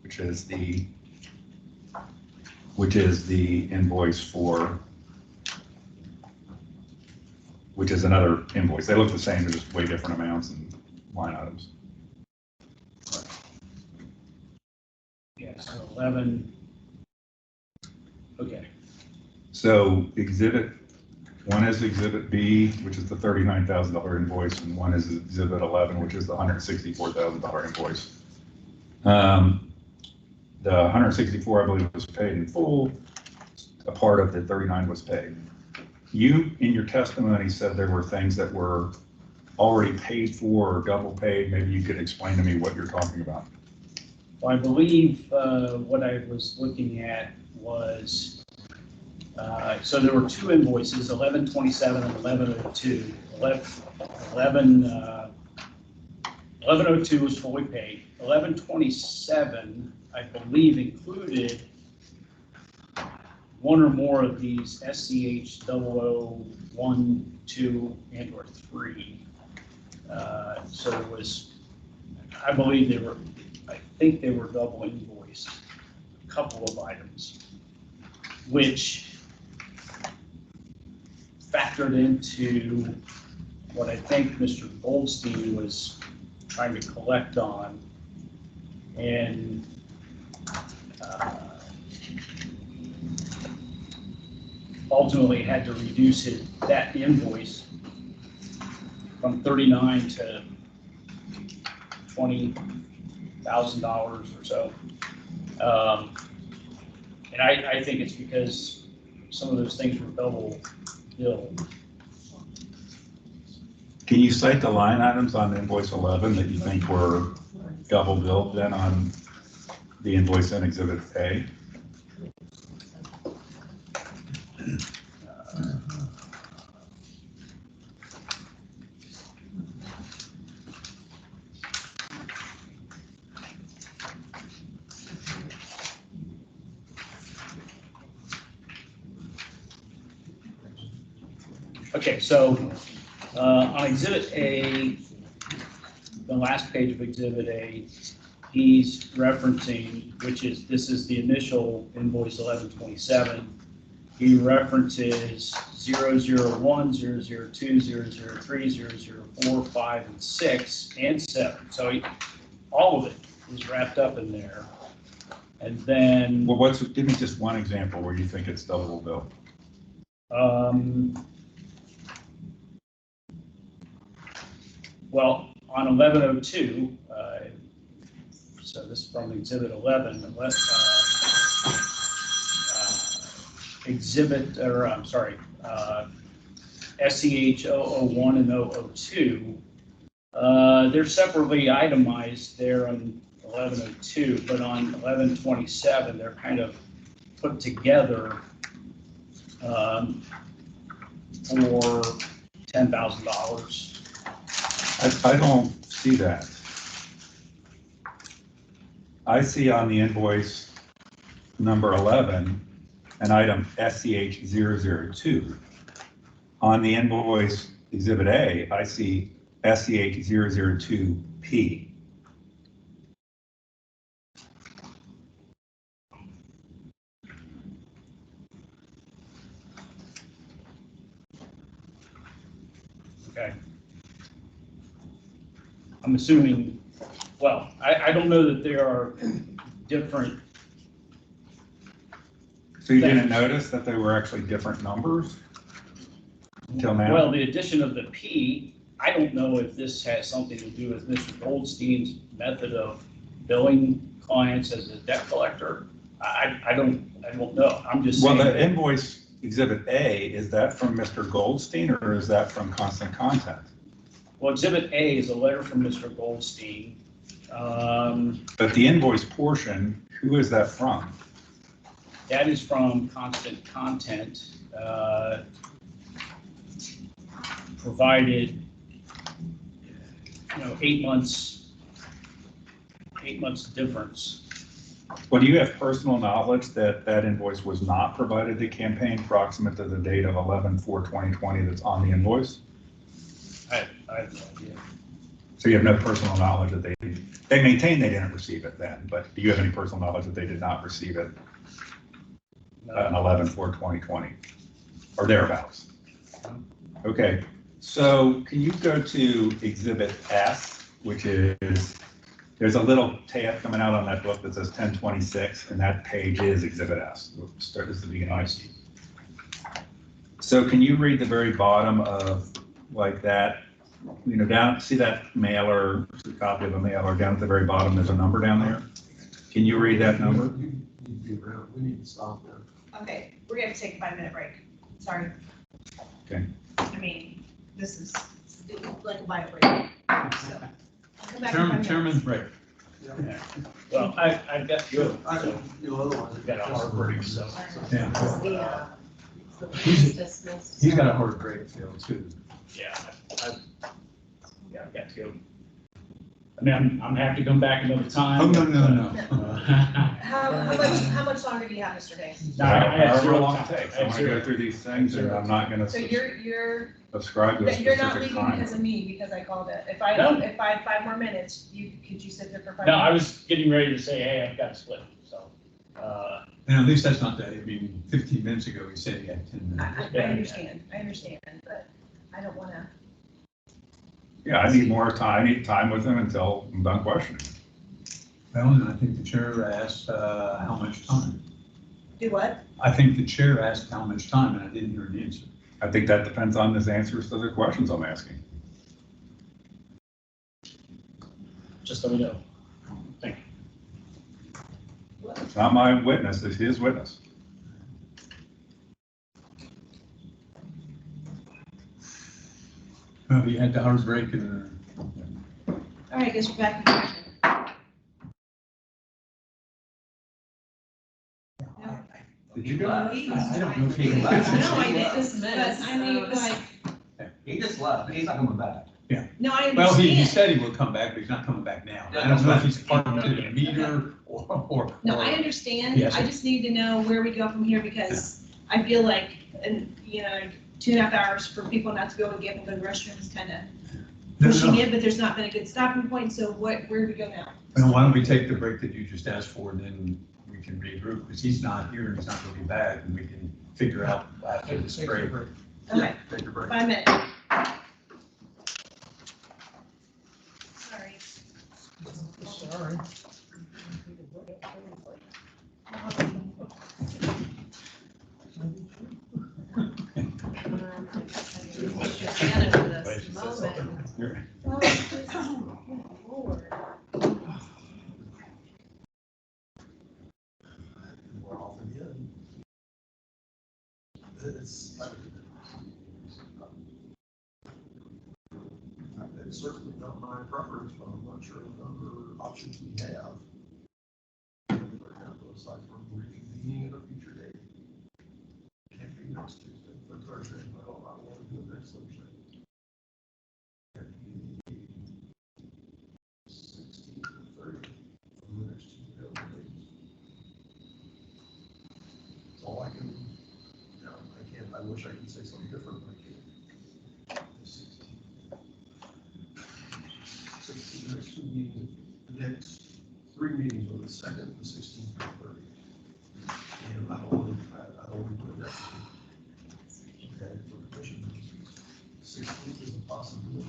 which is the invoice for, which is another invoice. They look the same, they're just way different amounts and line items. Yeah, so 11. Okay. So exhibit one is exhibit B, which is the $39,000 invoice, and one is exhibit 11, which is the $164,000 invoice. The 164, I believe, was paid in full. A part of the 39 was paid. You, in your testimony, said there were things that were already paid for or double paid. Maybe you could explain to me what you're talking about. Well, I believe what I was looking at was, so there were two invoices, 1127 and 1102. 1102 was fully paid. 1127, I believe, included one or more of these SCH 0001, 2, and or 3. So it was, I believe I think they were double invoiced, a couple of items, which factored into what I think Mr. Goldstein was trying to collect on, and ultimately had to reduce that invoice from $39 to $20,000 or so. And I think it's because some of those things were double billed. Can you cite the line items on invoice 11 that you think were double billed then on the invoice in exhibit A? Okay, so on Exhibit A, the last page of Exhibit A, he's referencing, this is the initial invoice 1127. He references 001, 002, 003, 004, 5, and 6, and 7. So all of it is wrapped up in there. And then... Well, give me just one example where you think it's double billed. Well, on 1102, so this is from Exhibit 11, SCH 001 and 002, they're separately itemized there on 1102, but on 1127, they're kind of put together for $10,000. I don't see that. I see on the invoice number 11 an item SCH 002. On the invoice exhibit A, I see SCH 002P. Okay. I'm assuming, well, I don't know that there are different. So you didn't notice that they were actually different numbers until now? Well, the addition of the P, I don't know if this has something to do with Mr. Goldstein's method of billing clients as a debt collector. I don't know. I'm just saying. Well, the invoice exhibit A, is that from Mr. Goldstein or is that from Constant Contact? Well, exhibit A is a letter from Mr. Goldstein. But the invoice portion, who is that from? That is from Constant Content, provided, 8 months difference. Well, do you have personal knowledge that that invoice was not provided to campaign proximate to the date of 11/4/2020 that's on the invoice? I have no idea. So you have no personal knowledge that they maintain they didn't receive it then, but do you have any personal knowledge that they did not receive it on 11/4/2020 or thereabouts? Okay, so can you go to Exhibit S, which is, there's a little tab coming out on that book that says 1026, and that page is Exhibit S. We'll start this at the beginning. So can you read the very bottom of like that, down, see that mailer, a copy of a mailer, down at the very bottom, there's a number down there? Can you read that number? We need to stop there. Okay, we're gonna have to take a 5-minute break. Sorry. Okay. I mean, this is like a bio break. So, I'll come back in 5 minutes. Chairman's break. Yeah. Well, I've got two, so we've got a hard break, so. Yeah. Dismissed. He's got a hard break, Phil, too. Yeah, I've got to go. I mean, I'm happy to come back another time. Oh, no. How much longer do you have, Mr. Day? No, I had However zero long it time. takes. I want to go through these things, and I'm not gonna So you're subscribe to a you're not specific leaving because time. of me, because I called it. If No. I had 5 more minutes, could you sit there for 5 No, I minutes? was getting ready to say, hey, I've got to split, so. And at least that's not that, I mean, 15 minutes ago, he said he had 10 minutes. I understand, but I don't wanna. Yeah, I need more time. I need time with them until I'm done questioning. Well, and I think the chair asked how much time. Do what? I think the chair asked how much time, and I didn't hear an answer. I think that depends on his answers to the questions I'm asking. Just let me know. Thank you. It's not my witness, it's his witness. Well, he had the hard break and. All right, I guess we're back in action. Did you go? I don't know if he No, left. I didn't, but I mean, like, He just left, he's not coming back. no, I Well, he understand. said he would come back, but he's not coming back now. I don't know if he's part of the meter or. No, I understand. Yes. I just need to know where we go from here because I feel like, and, 2.5 hours for people not to be able to get into the restroom is kind of No, pushing no. it, but there's not been a good stopping point. So where do we go now? Well, why don't we take the break that you just asked for, and then we can regroup, because he's not here and he's not going to be back, and we can figure out after this break. Okay, Take your break. 5 minutes. Sorry. Sorry. We're off again. It's certainly not my preference, but I'm not sure what other options we have. Aside from reconvening at a future date. Can't be next Tuesday, but Thursday, I don't want to do it next Thursday. Can't be 16th or 30th from the next two available days. That's all I can, I can't, I wish I could say something different, but I can't. The 16th, next 2 meetings, the next 3 meetings on the 2nd, the 16th, and the 30th. And I don't want to do it next week. Okay, for commission. 16th is a possibility.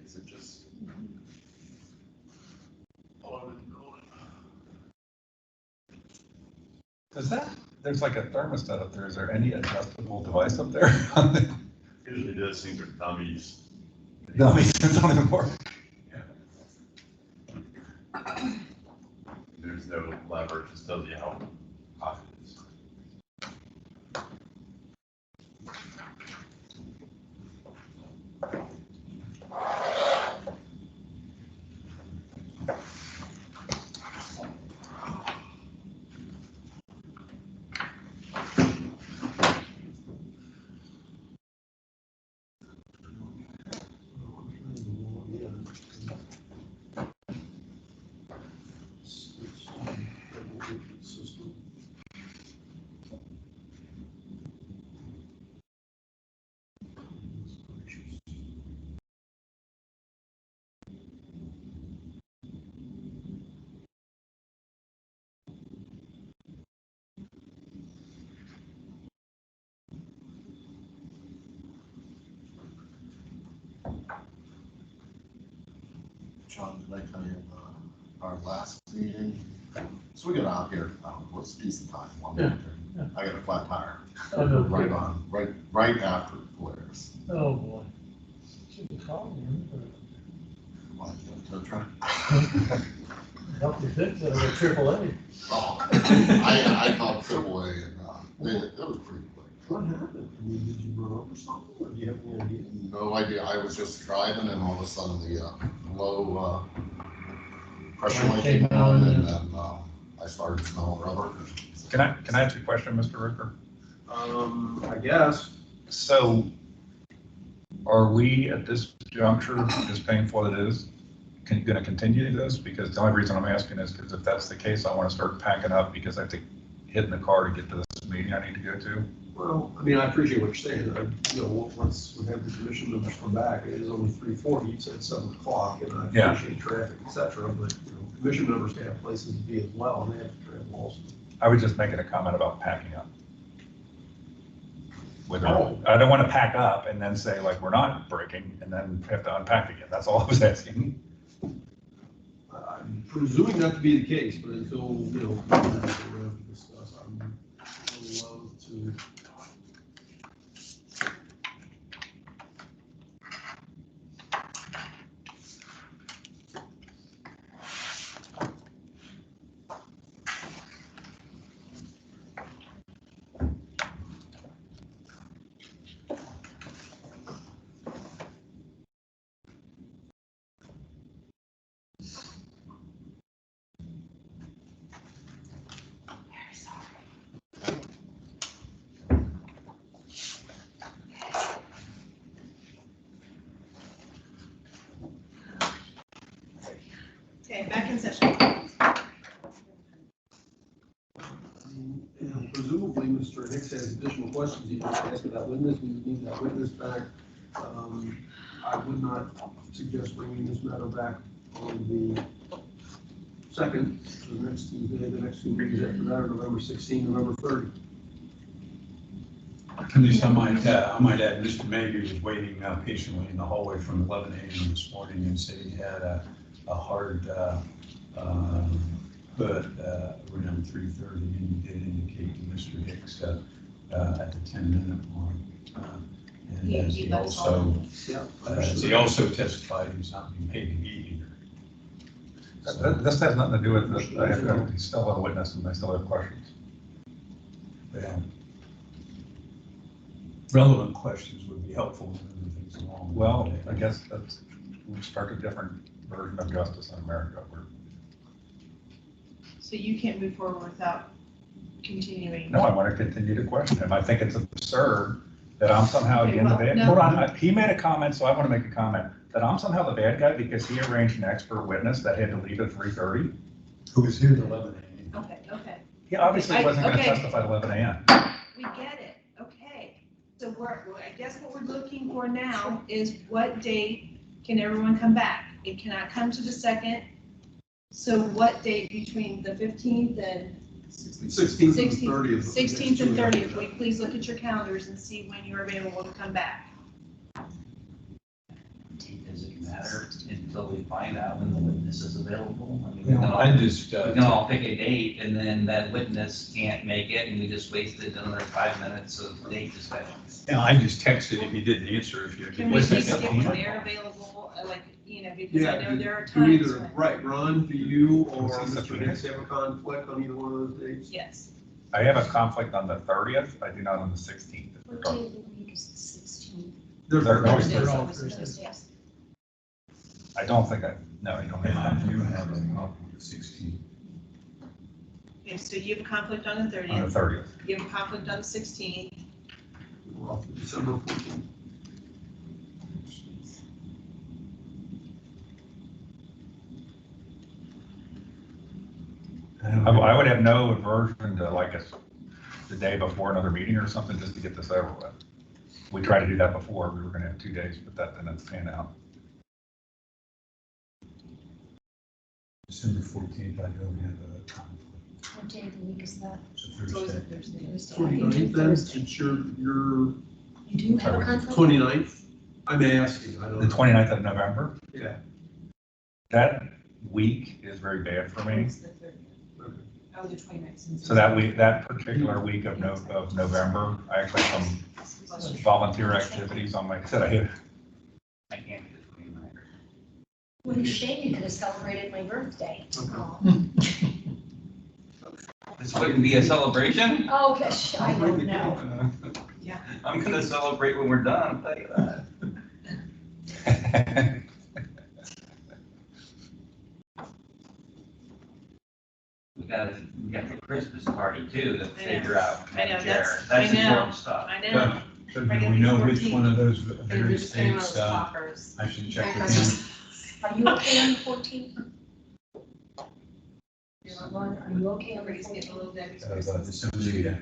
days, it just. Does that, there's like a thermostat up there, is there any adjustable device up there? Usually does things with dummies. No, I mean, it don't even work. There's no lever, it just tells you how hot it is. John, did I tell you our last meeting? So we got out here, what's decent time, one Yeah, minute. I got a flat tire, Oh, no right kidding. on, right after Polaris. Oh, boy. Should have called me. Come on, tow truck. Help you fix it, I got AAA. Oh, I called AAA and, it was pretty quick. What happened? I mean, did you run over something, or do you have any idea? No idea, I was just driving and all of a sudden the, low, pressure light came on and then, I started smelling rubber. Can I ask you a question, Mr. Ricker? I guess. So are we at this juncture, as painful as it is, going to continue this? Because the only reason I'm asking is because if that's the case, I want to start packing up because I have to hit in the car to get to this meeting I need to go to. Well, I mean, I appreciate what you're saying. Once we have the commission members come back, it is only 3:40, you said 7 o'clock, and I Yeah. appreciate traffic, et cetera, but, commission members have places to be as well, and they have to travel also. I was just making a comment about packing up. Whether, Oh. I don't want to pack up and then say like, we're not breaking and then have to unpack again. That's all I was asking. I'm presuming that to be the case, but until, we're around to discuss, I'm loath to. Okay, back in session. And presumably, Mr. Hicks has additional questions. He just asked that witness, we need that witness back. I would not suggest bringing this matter back on the 2nd, the next Tuesday, the next 2 meetings after that are November 16, November 30. At least I might add, Mr. Mayhew was waiting patiently in the hallway from 11 a.m. this morning and said he had a hard but around 3:30, and he did indicate to Mr. Hicks at the 10-minute mark. And Yeah, as he he lets also, Yeah. as he also testified, he's not being paid to be here. So, This has nothing to do with this. I still have a witness and I still have questions. yeah. Relevant questions would be helpful in moving things along. Well, I guess we start a different version of justice in America. So you can't move forward without continuing. No, I want to continue to question him. I think it's absurd that I'm somehow Okay, again the well, bad. no. Hold on, he made a comment, so I want to make a comment that I'm somehow the bad guy because he arranged an expert witness that had to leave at 3:30. Who was here at 11 a.m. Okay. He obviously wasn't going to Okay. testify at 11 a.m. We get it, okay. So I guess what we're looking for now is what date can everyone come back? It cannot come to the 2nd. So what date between the 15th and 16th and 30th. 16th and 30th? Will you please look at your calendars and see when you're available to come back? Does it matter until we find out when the witness is available? I mean, we You can know, all, I just, we can all pick a date and then that witness can't make it and we just wasted another 5 minutes of date discussion. I just texted if you didn't answer, if you. Can we see if they're available, like, because I know there are Do times either, when. right, Ron, do you or What's this, Mr. Hicks have a conflict on either one of those dates? Yes. I have a conflict on the 30th, I do not on the 16th. What day of the week is the 16th? They're Thursday. Thursdays. Thursdays, always Thursdays. I don't think no, you don't have You have a conflict of 16. Okay, so you have a conflict on the that on the 30th, 30th. you have a conflict on the 16th, We're off to December 14th. I would have no aversion to like the day before another meeting or something, just to get this over with. We tried to do that before, we were gonna have 2 days, but that didn't pan out. December 14th, I don't have a conflict. What day of the week is that? It's a it's always a Thursday. Thursday. 29th then, since you're You do have a conflict? 29th? I'm asking, I don't The know. 29th of November, Yeah. that week is very bad for me. It's the 30th. Oh, the 29th. So that week, that particular week of November, I actually have some volunteer activities on my, I said I had, I can't do the 29th. What a shame, you could have celebrated my birthday. This wouldn't be a celebration? Oh, gosh, I don't know. Yeah. I'm gonna celebrate when we're done, I'll tell you that. We got the Christmas party too, to figure out. I know, Jared. I know. important stuff. I know. So do we know which one of those various dates I should check with him? Are you okay on the 14th? Lauren, are you okay on the Everybody's getting a 14th? little Debbie's December, yeah.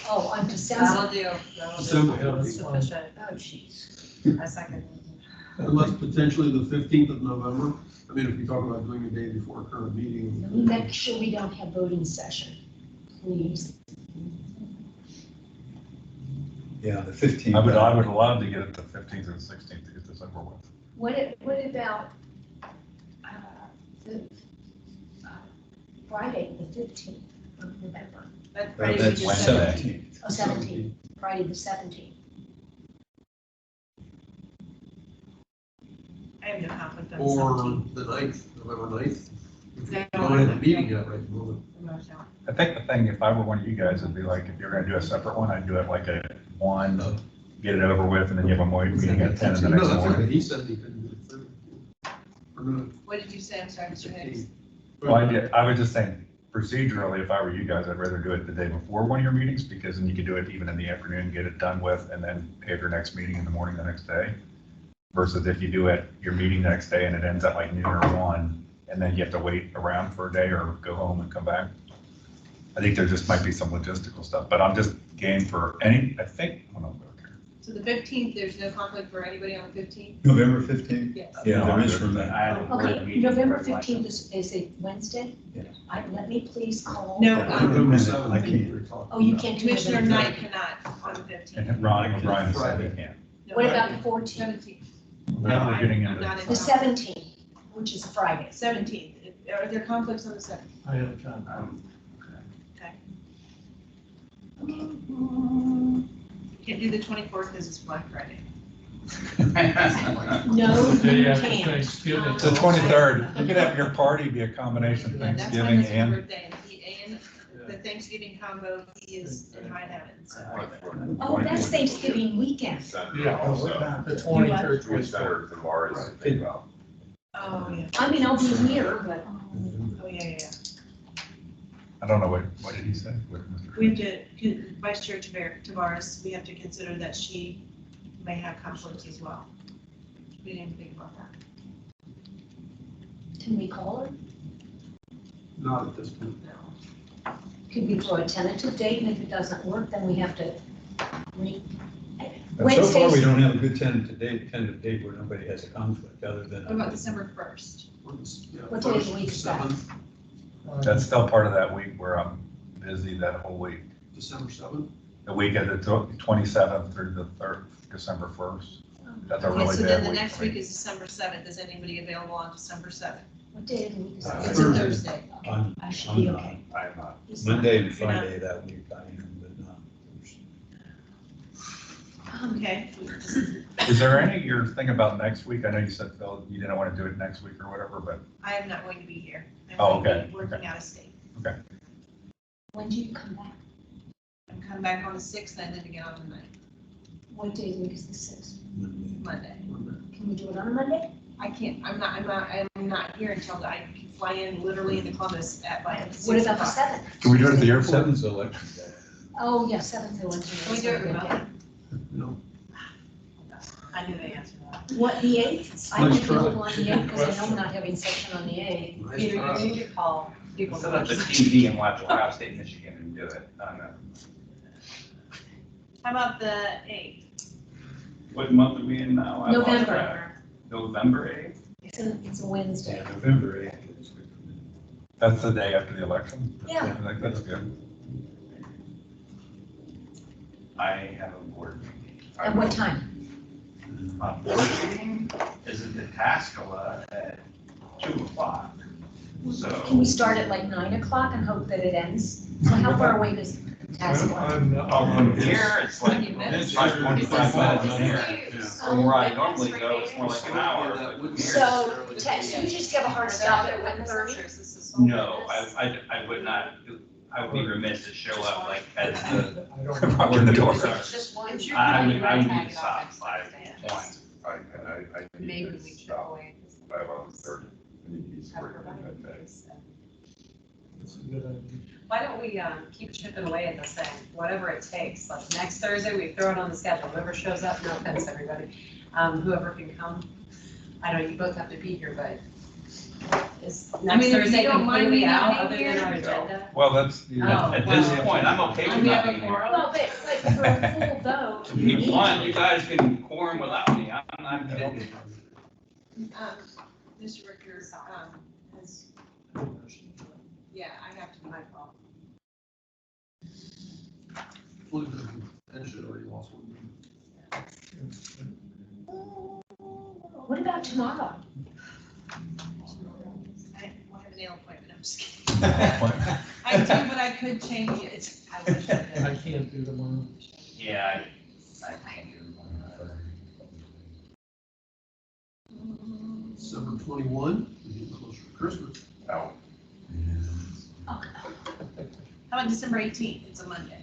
Oh, on December? do. December. Sufficient. Oh, jeez. I second. Unless potentially the 15th of November. I mean, if we talk about doing a day before a current meeting. Let me make sure we don't have voting session, please. Yeah, the 15th. I would love to get it the 15th or the 16th to get this over with. What about the Friday, the 15th of November? That's Well, Friday, we that's just said. Wednesday. 17th. Oh, 17th, Friday the 17th. I have no conflict on the Or 17th. the 9th, November 9th. We No, don't have a meeting yet, right? at the moment. I think the thing, if I were one of you guys, would be like, if you're gonna do a separate one, I'd do it like a 1, get it over with, and then you have a meeting at 10 in the No, next that's okay. morning. He said he couldn't do it Thursday. Or no, What did you say? I'm sorry, Mr. Hicks. 15th. Well, I was just saying, procedurally, if I were you guys, I'd rather do it the day before one of your meetings, because then you could do it even in the afternoon, get it done with, and then have your next meeting in the morning the next day. Versus if you do it, your meeting the next day and it ends at like noon or 1, and then you have to wait around for a day or go home and come back. I think there just might be some logistical stuff, but I'm just game for I think, hold on, okay. So the 15th, there's no conflict for anybody on the 15th? November 15th? Yes. Yeah, there is from that. I had a board Okay, meeting November for like- 15th is a Wednesday? Yeah. Let me please call. No, November I 17th, can't. we're talking Oh, you about. can't do Commissioner November. Knight cannot on the 15th. And Brian said he can't. No, What about the 14th? 17th? Now we're getting I'm into. not in The town. 17th, which is Friday. 17th. Are there conflicts on the 17th? I have a conflict. Can't do the 24th because it's Black Friday. No, you Day after can't. Thanksgiving. It's the 23rd. You could have your party be a combination of Yeah, that's my Thanksgiving husband's and. birthday, and the Thanksgiving combo, he is in high heaven, so. Oh, that's Thanksgiving weekend. Yeah, the 23rd. We better tomorrow is to think about. Oh, yeah. I mean, I'll be here, but Oh, yeah. I don't know, what did he say? What, Mr. We have to, Vice Chair Tavares, we have to consider that she may have conflicts as well. We didn't think about that. can we call her? Not at this point. No. Could we throw a tentative date, and if it doesn't work, then we have to re. But so far, we Wednesdays, don't have a good tentative date where nobody has a conflict other than. What about December 1st? What day of the week is that? 7th, That's still part of that week where I'm busy that whole week. December 7th. The week of the 27th through the 3rd, December 1st. Oh, That's a Okay, really so bad then the week. next for me. week is December 7th. Is anybody available on December 7th? What day of the week is Uh, that? It's a Thursday. I should be okay. I am not. He's not. Monday and You're not- Friday that week, I am, but not Thursday. Okay. Is there any, you're thinking about next week? I know you said, Phil, you didn't want to do it next week or whatever, but, I am not going to be here. I'm Oh, going to okay, be working okay. out of state. When do you come back? I'm coming back on the 6th and then again on the 9th, What day of the week is the sixth? Monday. Can we do it on a Monday? I can't, I'm not here until I can fly in literally into Columbus at like 6 What about the o'clock. seventh? Can we do it at the airport? Seven's election day. Oh, yeah, seventh, I went to. Can we do it remotely? No. I knew the answer to that. What, the eighth? I Nice can try. do on the eighth because I know I'm not having session on the eighth. Nice Peter, try. you need to call people. Set up the TV and watch Ohio State, Michigan and do it. I don't know. How about the 8th? what month are we in now? I lost November. track. November 8th? It's a Wednesday. Yeah, November 8th is good for me. That's the day after the election? Yeah. I think that's good. I have a board meeting. At what time? My board meeting is in the Tascala at 2:00. So. Can we start at like 9 o'clock and hope that it ends? So how far away is Tascala? From here, it's like 25 minutes here. From where I normally go, it's more like an hour. but from here- So, so you just have a hard stop at 1:30? No, I would not, I would be remiss to show up like at the. Walk in the door. Just one. I would need to stop by 1. I Maybe we should avoid. By 11:30. I need to be sorted on that day. That's a good idea. Why don't we keep chipping away at this thing, whatever it takes, like next Thursday, we throw it on the schedule, whoever shows up, no offense, everybody, whoever can come. I know you both have to be here, but is I next mean, if you Thursday don't mind me completely not out, being other than our here. agenda? Well, that's, Oh, At this well. point, I'm okay with We not have a being here. quorum? Well, but for a full vote. If you want, you guys can quorum without me, I'm not kidding. Mr. Ricker, has, yeah, I have to do my call. Finish it already lost one. What about tomorrow? I have a nail appointment, I'm just kidding. I do, but I could change it. I wish I did. I can't do tomorrow. Yeah, I can't do December 21, we're getting closer to Christmas. Oh, How about December 18th? It's a Monday.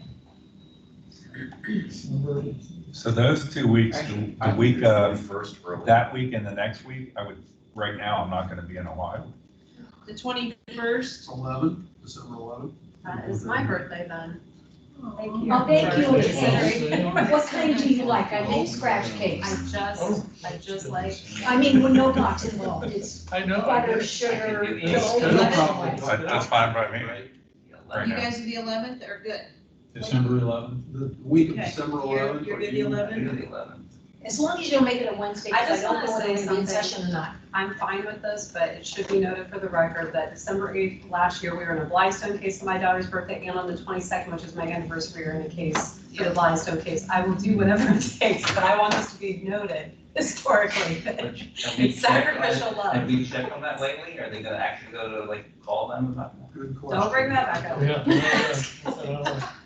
so those 2 weeks, the week of that week and the next week, I would, right now, I'm not gonna be in Ohio. The 21st? 11, December 11. It's my birthday then. Thank you. Oh, thank you. Sorry. What kind do you like? I make scratch cakes. I just like. I mean, with no box involved, it's I know. butter, sugar. I can do the the whole No nut. problem. That's fine by me. Right You now. guys do the 11th or good? December 11th. The week of Okay. December You're- 11th. you're are good the you- 11th? As long as you don't make it a Wednesday, I because I just don't wanna know whether say we're gonna be in something. session or not. I'm fine with this, but it should be noted for the record that December 8th last year, we were in a Blystone case of my daughter's birthday, and on the 22nd, which is my anniversary, we were in a case, for the Blystone case. I will do whatever it takes, but I want this to be noted historically, that it's sacrificial Have love. we checked on that lately? Are they gonna actually go to like call them about that? Good question. Don't bring that back up.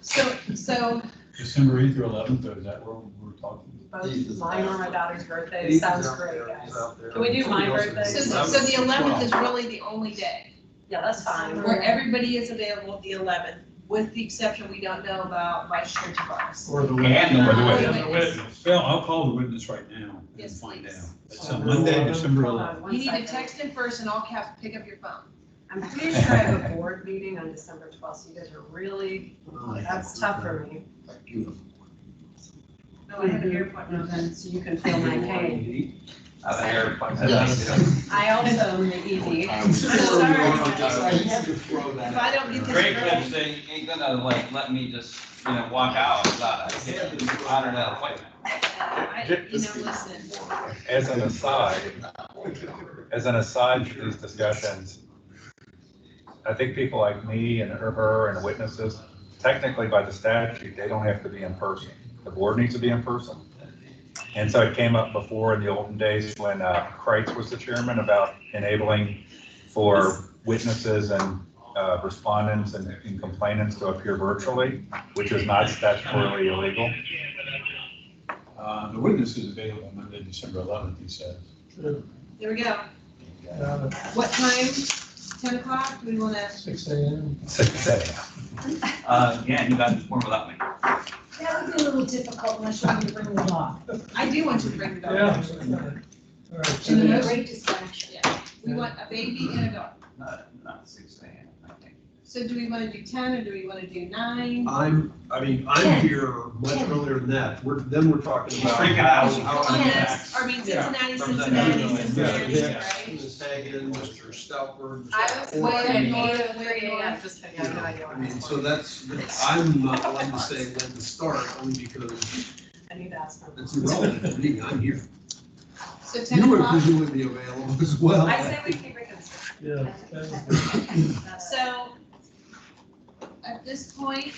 So December 8th or 11th, or is that where we're talking? Both mine or my daughter's birthday, Eighth is sounds out great, there, guys. it's out there. Can we do my Somebody else birthday? is- So the 11th is really the only day Yeah, that's fine. where everybody is available the 11th, with the exception we don't know about Vice Chair Tavares. Or the. And the witness. Phil, I'll call the witness right now Yes, and find please. out. It's a Monday, December Hold 11th. on, one You need to second. text him first and all caps, pick up your phone. I'm pretty sure I have a board meeting on December 12th, so you guys are really, that's tough for me. No, I have an air No, appointment. then, so you can feel my pain. I have an airplane. Yes. I also am the ED. I'm sorry. If If I don't get this Great right, clips, they ain't gonna like let me just, walk out without honor that appointment. listen, As an aside to these discussions, I think people like me and her and the witnesses, technically by the statute, they don't have to be in person. The board needs to be in person. And so it came up before in the olden days when Kreitz was the chairman about enabling for witnesses and respondents and complainants to appear virtually, which is not statutorily illegal. The witness is available Monday, December 11th, he said. There we go. What time? 10 o'clock? Do we want to? 6 a.m. 6 a.m. Yeah, you got the form without me. That would be a little difficult unless you want to bring the dog. I do want you to bring the dog. Yeah. All right. And a great distraction. Yeah. We want a baby and a dog. Not 6 a.m., I think. So do we want to do 10 or do we want to do 9? I'm here much earlier than that. We're talking about. Freaking out. I mean, Cincinnati, Yeah, Cincinnati, yeah. right? Ms. Hagan, Mr. Stoutberg. Mr. I was Ford. waiting at 3 a.m. just to get an idea. I mean, so I'm not allowed to say when to start, only because I need to ask them. it's irrelevant to me. I'm here. So 10 You would o'clock? presumably be available as well. I say we keep it consistent. Yeah. So at this point,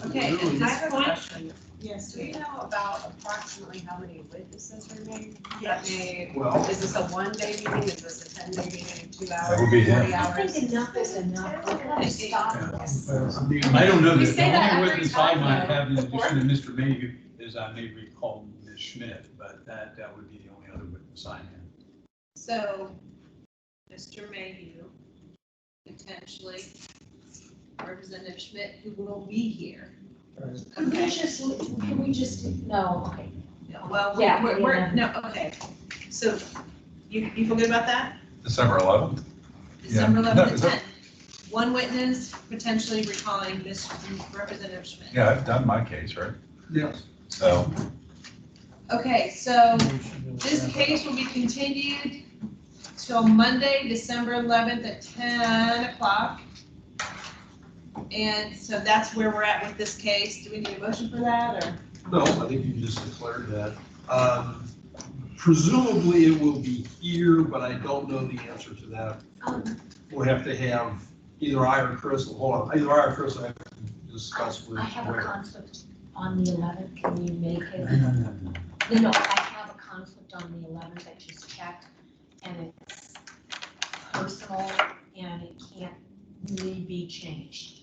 okay, at I this have a point, question. yes, Do you know about approximately how many witnesses remain? Yes. Well, Is this a 1-day meeting? Is this a 10-day meeting, 2 hours, That would be 40 him. I hours? think enough is enough. We're gonna stop this. I don't know, We the say that only every witness I time, might though. have in addition to Mr. Mayhew is I may recall Ms. Schmidt, but that would be the only other witness I have. so Mr. Mayhew, potentially Representative Schmidt, who will be here. Can we just, no, okay. Well, Yeah, we're, no, okay. So you feel good about that? December 11th. December Yeah. 11th No, at 10. One witness potentially recalling Miss Representative Schmidt. Yeah, I've done my case, right? yes. So, Okay, so this case will be continued till Monday, December 11th at 10 o'clock. And so that's where we're at with this case. Do we need a motion for that, or? No, I think you just declared that. Presumably it will be here, but I don't know the answer to that. We'll have to have either I or Chris, hold on, either I or Chris will have to discuss with I have a where. conflict on the 11th. Can you make it? No, I have a conflict on the 11th. I just checked and it's personal and it can't really be changed.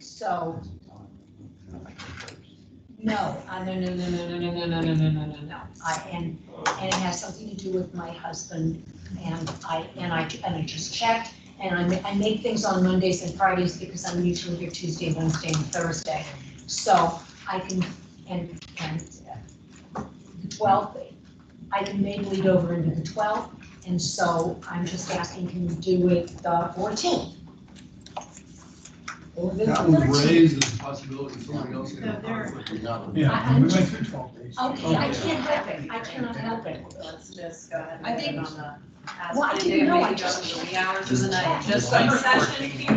So, no, no. And it has something to do with my husband and I just checked and I make things on Mondays and Fridays because I'm usually here Tuesday, Wednesday and Thursday. So I can, and the 12th, I can maybe lead over into the 12th. And so I'm just asking, can you do it the 14th? Or the That was 13th? raised as a possibility, somebody else can No, have there- conflict. We got- Yeah, we went through 12 days. Okay, I can't help it. I cannot help it. Let's just go ahead I and think- get it on the. Well, I didn't know, I Maybe just- go in the wee hours of the night, just like session, Peter.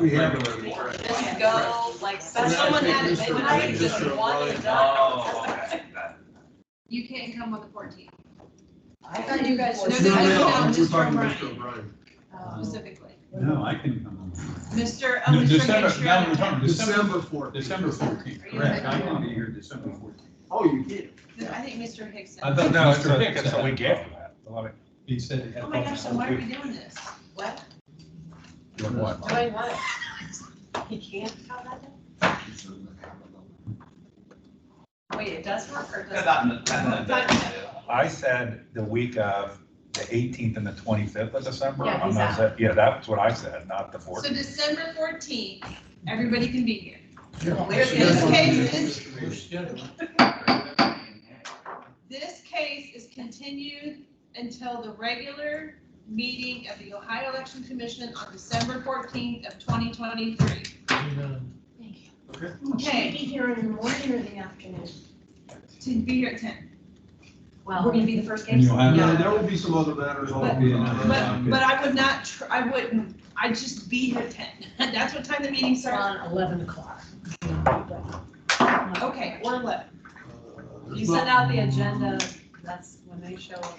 We have- Just go like session. Someone had it, They would I make think just Mr. one O'Brien- and done. Oh, okay. You can't come on the 14th I thought you guys. No, No, no, no, no, we're Mr. talking O'Brien. Mr. O'Brien. specifically. No, I can come on. Mr. No, Mr. December, Hickshaw. now we're talking December 4th. December 14th, correct, I can be here December 14th. Oh, you did? I think Mr. Hickson. I thought no, it's Mr. a, Hicks it's a had week that. after that. A lot of- He said he had. Oh my gosh, so why are we doing this? What? Doing what? Doing what? He can't come that day? Wait, it does work or does Not it? in the- not in the- I said the week of the 18th and the 25th of December. Yeah, I'm not he's saying- Yeah, that's what I said, not the So 14th. December 14th, everybody can be here. This This case is continued until the regular meeting of the Ohio Election Commission on December 14th of 2023. Thank you. Should we Okay, be here in the morning or the afternoon? to be here at 10. We're gonna be the first And case? you'll have- Yeah, there will be some other matters on. But I would not, I wouldn't, I'd just be here at 10. That's what time the meeting starts. On 11 o'clock. Okay, or 11. You send out the agenda, that's when they show up.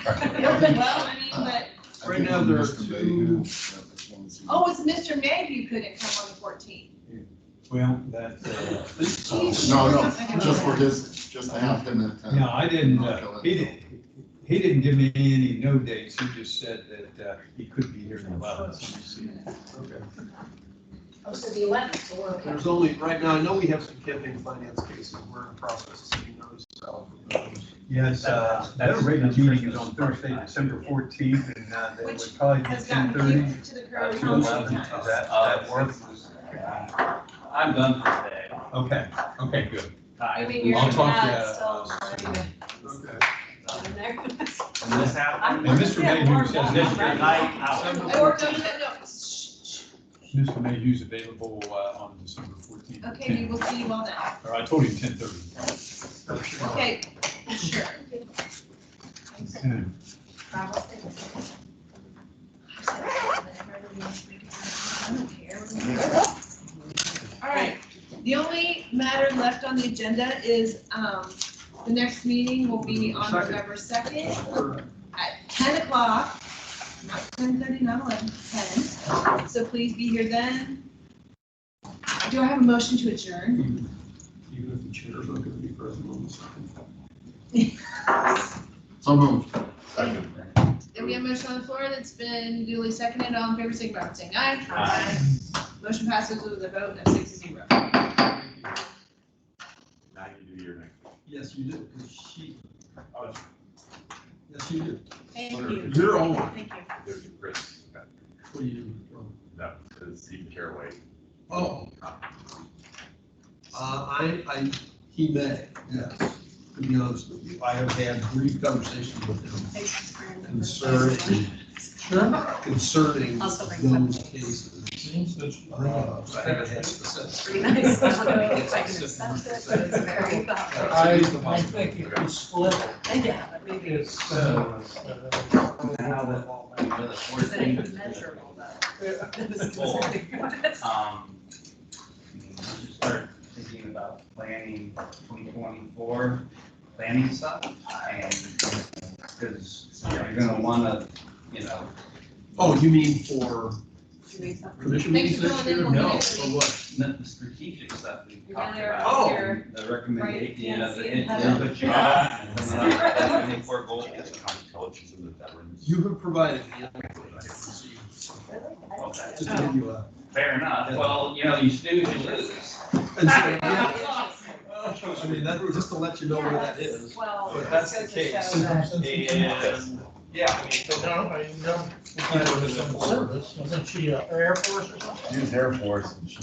Well, I mean, but, Right now, there are Mr. two. Mayhew. oh, it's Mr. Mayhew couldn't come on the 14th. Well, that, No, just for his, just to have him attend. no, I didn't, he didn't give me any no dates. He just said that, he could be here in the 11th. Okay. Oh, so the 11th, so we're okay. There's only, right now, I know we have some campaign finance cases, we're in the process of seeing those, so. Yes, their regular meeting is on Thursday, December 14th, and they Which would probably be has gotten 10:30 moved to the current to council 11. time. Does that work? I'm done for today. Okay, okay, good. You mean you're I'll talk to gonna you, still Okay. in there? And this happened. And Mr. Mayhew says This this your night out. Or, no. Mr. Mayhew's available on December 14th. Okay, we will see you all then. Or I told him 10:30. Okay, sure. Okay. All right, the only matter left on the agenda is, the next meeting will be on Second. November 2nd at 10 o'clock, not 10:30, not 11, 10. So please be here then. Do I have a motion to adjourn? Even if the chair's not gonna be present on the second. So moved. Second. And we have a motion on the floor that's been duly seconded. All in favor, signify by saying aye. Aye. Motion passes with a vote of 6-0. Now you do your next. Yes, you do, because she, yes, you do. Thank you. You're on. Thank you. There's a Chris, What do you, that is Steve Caraway. oh. He may, yes, to be honest with you. I have had brief conversations with him concerning Also bring those cases. I haven't had specifics. Pretty nice. I don't know if I can accept it, but it's very thoughtful. I think it was split. Yeah, but maybe it's. Now that we're the Is it 14th, even measurable though? This specific one. we should start thinking about planning 2024, planning stuff, and, because you're gonna wanna, Oh, you mean for Should we stop? commission Thanks meetings for next filling in year? for me No, next or what? not the strategic stuff we You're talked there, about. Oh. here. The recommendation, Right, the yeah, input you got, and then the 2024 goals. Intelligence in the veterans. You have provided the input I have received. Okay. Just to give you a. Fair enough. Well, you snooze, you lose. And so, yeah. I mean, that, just to let you know where that is. Well, But that's the it goes to case. show that- And, yeah, Service, wasn't she Air Force or something? She was Air Force and she,